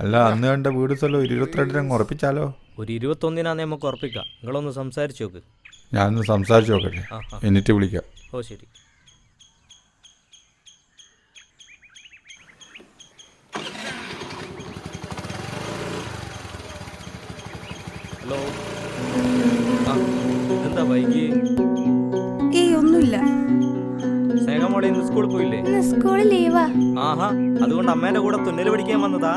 അല്ല അന്ന് കണ്ട വീട് സ്ഥലം 22 ഉറപ്പിച്ചാലോ? ഒരു 21 നമുക്ക് ഉറപ്പിക്കാം. നിങ്ങളൊന്ന് സംസാരിച്ചു നോക്ക്. ഞാനൊന്ന് സംസാരിച്ച് നോക്കട്ടെ, എന്നിട്ട് വിളിക്കാം. ഓ ശരി. ഹലോ. എന്താ വൈകി? ഒന്നുമില്ല. സ്നേഹമോളെ ഇന്ന് സ്കൂളിൽ പോയില്ലേ? സ്കൂളിൽ ലീവാ. ആഹാ, അതുകൊണ്ട് അമ്മേന്റെ കൂടെ തുന്നൽ പഠിക്കാൻ വന്നതാ.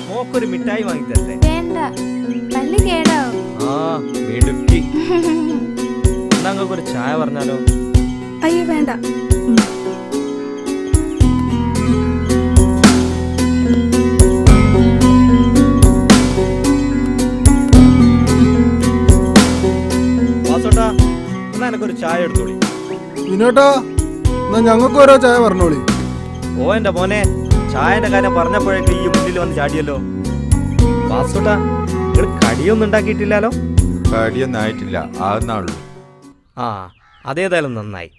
മോക്കൊരു മിഠായി വാങ്ങി തരട്ടെ? വേണ്ട, പല്ല് കേടാവും. മിടുക്കി. എന്നാ ഒരു ചായ പറഞ്ഞാലോ? അയ്യോ വേണ്ട. വാസോട്ടാ, എന്നാ എനക്കൊരു ചായ എടുത്തോളി. വിനോട്ടാ, എന്നാ ഞങ്ങൾക്ക് ഓരോ ചായ പറഞ്ഞോളി. ഓ എന്റെ മോനെ, ചായന്റെ കാര്യം പറഞ്ഞപ്പോഴേക്ക് ഈ മുന്നിൽ വന്ന് ചാടിയല്ലോ. വാസോട്ടാ, നിങ്ങൾ കടിയൊന്നും ഉണ്ടാക്കിയിട്ടില്ലല്ലോ? കടിയൊന്നും ആയിട്ടില്ല, ആകുന്നുള്ളൂ. അതേതായാലും നന്നായി.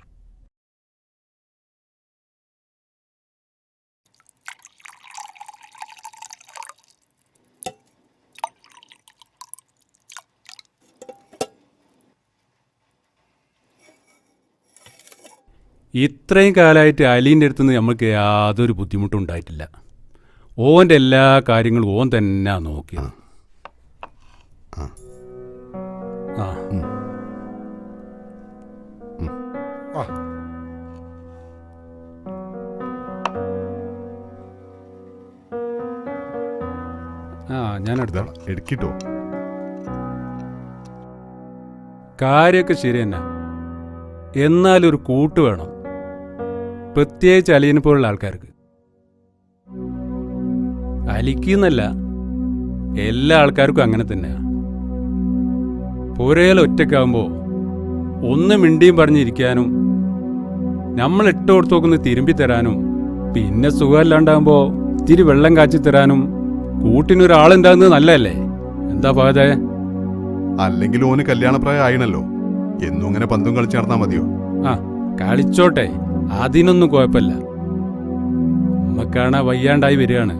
ഇത്രയും കാലമായിട്ട് അലീൻ്റെ അടുത്തുനിന്ന് നമുക്ക് യാതൊരു ബുദ്ധിമുട്ടും ഉണ്ടായിട്ടില്ല. ഓൻ്റെ എല്ലാ കാര്യങ്ങളും ഓൻ തന്നെ നോക്കിയത്. ഞാനെടുത്താ എടുക്കിട്ടോ. കാര്യമൊക്കെ ശരി തന്നെ, എന്നാലൊരു കൂട്ട് വേണം, പ്രത്യേകിച്ച് അലിയനെ പോലുള്ള ആൾക്കാർക്ക്. അലിക്കുന്നല്ല, എല്ലാ ആൾക്കാർക്കും അങ്ങനെ തന്നെയാ. പുരയിൽ ഒറ്റക്കാവുമ്പോൾ ഒന്ന് മിണ്ടിയും പറഞ്ഞിരിക്കാനും നമ്മൾ ഇട്ട് കൊടുത്തോക്കൊന്ന് തിരുമ്പി തരാനും പിന്നെ സുഖമില്ലാണ്ടാകുമ്പോൾ ഇത്തിരി വെള്ളം കാച്ചി തരാനും കൂട്ടിനൊരാളുണ്ടാകുന്നത് നല്ലതല്ലേ? എന്താ പാതേ? അല്ലെങ്കിൽ ഓന് കല്യാണപ്രായം ആയിണല്ലോ, എന്നും ഇങ്ങനെ പന്തും കളിച്ച് നടന്നാ മതിയോ? കളിച്ചോട്ടെ, അതിനൊന്നും കുഴപ്പമില്ല. നമ്മക്കാണാ വയ്യാണ്ടായി വരികയാണ്,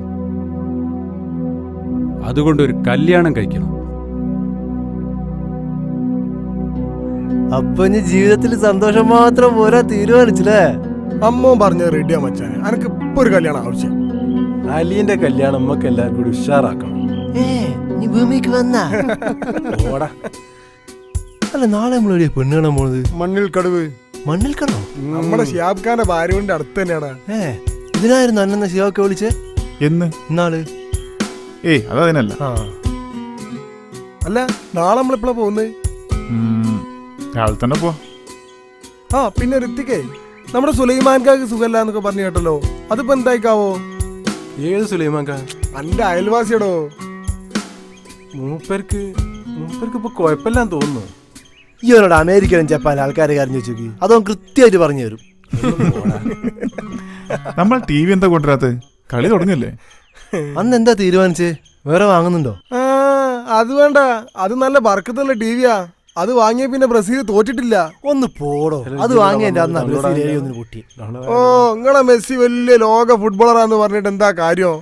അതുകൊണ്ടൊരു കല്യാണം കഴിക്കണം. അപ്പൊ ഇനി ജീവിതത്തിൽ സന്തോഷം മാത്രം പോരാ, തീരുമാനിച്ചില്ലേ? അമ്മ പറഞ്ഞത് റെഡിയാ മച്ചാനെ, എനിക്ക് ഇപ്പൊ ഒരു കല്യാണം ആവശ്യം. അലിയന്റെ കല്യാണം നമുക്ക് എല്ലാവർക്കും കൂടി ഉഷാറാക്കണം. നീ ഭൂമിക്ക് വന്നാ അല്ല, നാളെ നമ്മളെവിടെയാ പെണ്ണ് കാണാൻ പോണത്? മണ്ണിൽ കടുവ്. മണ്ണിൽ കടോ? നമ്മുടെ ഷിയാബ് ഖാന്റെ ഭാര്യയുടെ അടുത്ത് തന്നെയാണ്. ഇതിനായിരുന്നു അന്നെന്ന ഷിയാബൊക്കെ വിളിച്ചേ? എന്ന്? ഇന്നാള്. അതതിനല്ല. അല്ല, നാളെ നമ്മളെപ്പോഴാ പോകുന്നത്? രാവിലെ തന്നെ പോവാ. പിന്നെ ഋത്തിക്കേ, നമ്മുടെ സുലൈമാൻകാക്ക് സുഖല്ല എന്നൊക്കെ പറഞ്ഞു കേട്ടല്ലോ, അതിപ്പോ എന്തായിക്കാവോ? ഏത് സുലൈമാൻ ഖാൻ? എന്റെ അയൽവാസിയടോ. മൂപ്പർക്ക് ഇപ്പൊ കുഴപ്പമില്ലാന്ന് തോന്നുന്നു. ഈയോനോട് അമേരിക്കയിലും ജപ്പാൻ ആൾക്കാരെ കാര്യം ചോദിച്ചു, അതോ കൃത്യമായിട്ട് പറഞ്ഞു തരും. നമ്മൾ TV എന്താ കൊണ്ടുവരാത്ത? കളി തുടങ്ങിയല്ലേ? അന്ന് എന്താ തീരുമാനിച്ചേ? വേറെ വാങ്ങുന്നുണ്ടോ? അത് വേണ്ട, അത് നല്ല ബർക്കത്തുള്ള ടിവിയാ. അത് വാങ്ങിയ പിന്നെ ബ്രസീൽ തോറ്റിട്ടില്ല. ഒന്ന് പോടോ, അത് വാങ്ങിയതിന്റെ അന്ന് ബ്രസീൽ പൊട്ടി. നിങ്ങളെ മെസ്സി വലിയ ലോക ഫുട്ബോളറാന്ന് പറഞ്ഞിട്ട് എന്താ കാര്യം?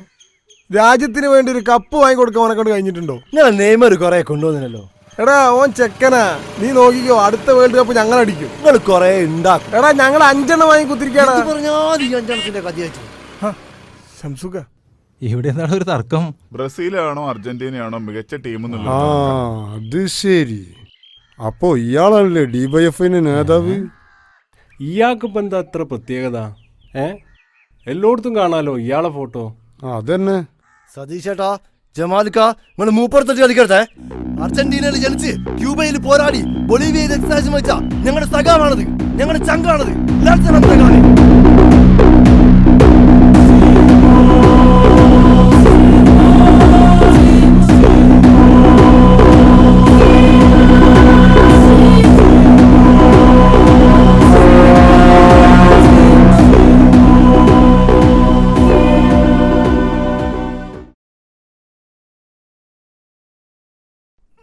രാജ്യത്തിന് വേണ്ടി ഒരു കപ്പ് വാങ്ങി കൊടുക്കാൻ ഓനെക്കൊണ്ട് കഴിഞ്ഞിട്ടുണ്ടോ? നിങ്ങളെ നെയ്മർ കുറെ കൊണ്ടുവന്നല്ലോ. എടാ, ഓൻ ചെക്കനാ, നീ നോക്കിക്കോ, അടുത്ത വേൾഡ് കപ്പ് ഞങ്ങൾ അടിക്കും. നിങ്ങൾ കൊറേ ഉണ്ടാക്കും. എടാ, ഞങ്ങൾ 5 വാങ്ങി കുത്തിരിക്കാണ്. ഇവിടെ എന്താണ് ഒരു തർക്കം? ബ്രസീലാണോ അർജന്റീനയാണോ മികച്ച ടീം? അത് ശരി. അപ്പോ ഇയാളല്ലേ DYFന്റെ നേതാവ്? ഇയാൾക്കിപ്പോ എന്താ അത്ര പ്രത്യേകത? എല്ലായിടത്തും കാണാലോ ഇയാളെ ഫോട്ടോ. അതന്നെ. സതീഷേട്ടാ, ജമാലിക്ക, നിങ്ങൾ മൂപ്പുറത്തൊട്ട് കളിക്കട്ടെ. അർജന്റീനയിൽ ജനിച്ച് ക്യൂബയിൽ പോരാടി ബൊളീവിയയിൽ എക്സസൈസ് വെച്ച ഞങ്ങളുടെ സഖാവാണത്, ഞങ്ങളുടെ ചങ്കാണത്.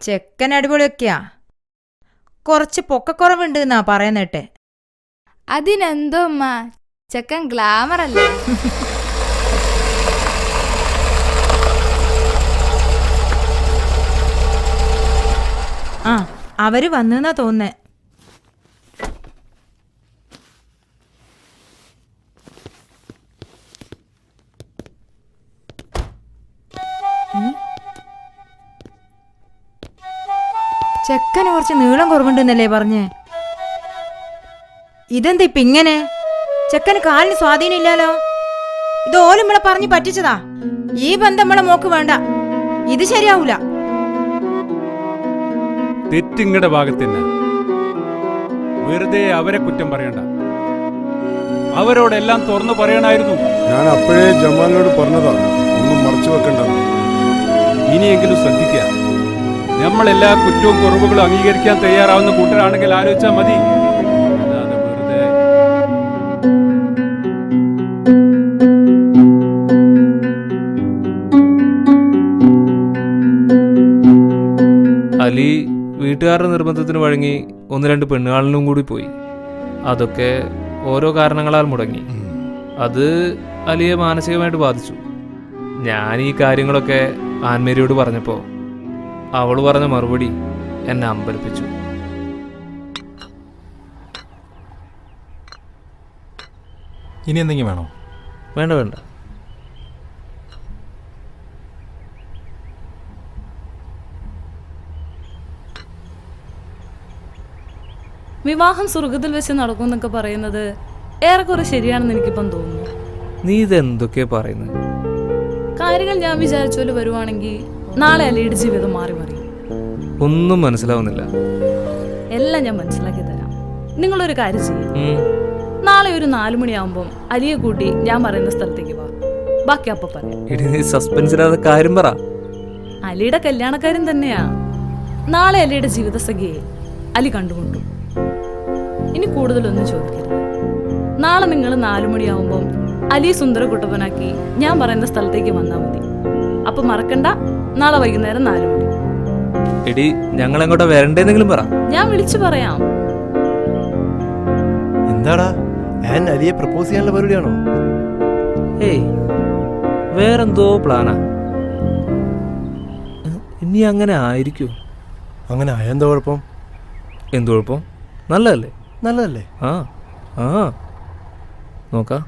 ചെക്കൻ അടിപൊളിയൊക്കെയാ, കുറച്ച് പൊക്കക്കുറവുണ്ട് എന്നാ പറയുന്നേട്ടെ. അതിനെന്തോ അമ്മ, ചെക്കൻ ഗ്ലാമർ അല്ലേ? ആ അവര് വന്നെന്നാ തോന്നുന്നേ. ചെക്കന് കുറച്ച് നീളം കുറവുണ്ടെന്നല്ലേ പറഞ്ഞേ? ഇതെന്താ ഇപ്പൊ ഇങ്ങനെ? ചെക്കന് കാലിന് സ്വാധീനം ഇല്ലാലോ. ഇത് ഓലും നമ്മളെ പറഞ്ഞു പറ്റിച്ചതാ. ഈ ബന്ധം നമ്മളെ മോക്ക് വേണ്ട. ഇത് ശരിയാവൂല. തെറ്റിങ്ങടെ ഭാഗത്തിന് വെറുതെ അവരെ കുറ്റം പറയണ്ട. അവരോടെല്ലാം തുറന്നു പറയണായിരുന്നു. ഞാൻ അപ്പോഴേ ജമാലിനോട് പറഞ്ഞതാ, ഒന്നും മറച്ചു വെക്കണ്ട. ഇനിയെങ്കിലും ശ്രദ്ധിക്കുക. നമ്മളെല്ലാ കുറ്റവും കുറവുകളും അംഗീകരിക്കാൻ തയ്യാറാവുന്ന കൂട്ടരാണെങ്കിൽ ആലോചിച്ചാൽ മതി. അല്ലാതെ വെറുതെ അലി വീട്ടുകാരുടെ നിർബന്ധത്തിന് വഴങ്ങി 1-2 പെണ്ണുകാളിലും കൂടി പോയി. അതൊക്കെ ഓരോ കാരണങ്ങളാൽ മുടങ്ങി. അത് അലിയെ മാനസികമായിട്ട് ബാധിച്ചു. ഞാൻ ഈ കാര്യങ്ങളൊക്കെ ആൻമേരിയോട് പറഞ്ഞപ്പോൾ അവൾ പറഞ്ഞ മറുപടി എന്നെ അമ്പരപ്പിച്ചു. ഇനി എന്തെങ്കിലും വേണോ? വേണ്ട വേണ്ട. വിവാഹം സ്വർഗത്തിൽ വെച്ച് നടക്കുമെന്നൊക്കെ പറയുന്നത് ഏറെക്കുറെ ശരിയാണെന്ന് എനിക്കിപ്പം തോന്നുന്നു. നീ ഇതെന്തൊക്കെയാ പറയുന്നത്? കാര്യങ്ങൾ ഞാൻ വിചാരിച്ച പോലെ വരുവാണെങ്കിൽ നാളെ അലിയുടെ ജീവിതം മാറി മറിയും. ഒന്നും മനസ്സിലാവുന്നില്ല. എല്ലാം ഞാൻ മനസ്സിലാക്കി തരാം. നിങ്ങളൊരു കാര്യം ചെയ്യും, നാളെ ഒരു 4 മണിയാവുമ്പം അലിയെ കൂട്ടി ഞാൻ പറയുന്ന സ്ഥലത്തേക്ക് വാ. ബാക്കി അപ്പൊ പറയാം. ഇനി നീ സസ്പെൻസിലാതെ കാര്യം പറ. അലിയുടെ കല്യാണക്കാരൻ തന്നെയാ. നാളെ അലിയുടെ ജീവിതസഖിയെ അലി കണ്ടുകൊണ്ടു. ഇനി കൂടുതലൊന്നും ചോദിക്കരുത്. നാളെ നിങ്ങൾ 4 മണിയാവുമ്പം അലിയെ സുന്ദര കുട്ടപ്പനാക്കി ഞാൻ പറയുന്ന സ്ഥലത്തേക്ക് വന്നാൽ മതി. അപ്പൊ മറക്കണ്ട, നാളെ വൈകുന്നേരം 4 മണി. എടി, ഞങ്ങൾ എങ്ങോട്ടാ വരണ്ടേന്നെങ്കിലും പറ. ഞാൻ വിളിച്ചു പറയാം. എന്താടാ, ആൻ അലിയെ പ്രപ്പോസ് ചെയ്യാനുള്ള പരിപാടിയാണോ? ഏയ്, വേറെന്തോ പ്ലാനാ. ഇനി അങ്ങനെ ആയിരിക്കൂ? അങ്ങനെ ആയെന്താ കുഴപ്പം? എന്ത് കുഴപ്പം? നല്ലതല്ലേ? നല്ലതല്ലേ? ആ നോക്കാം.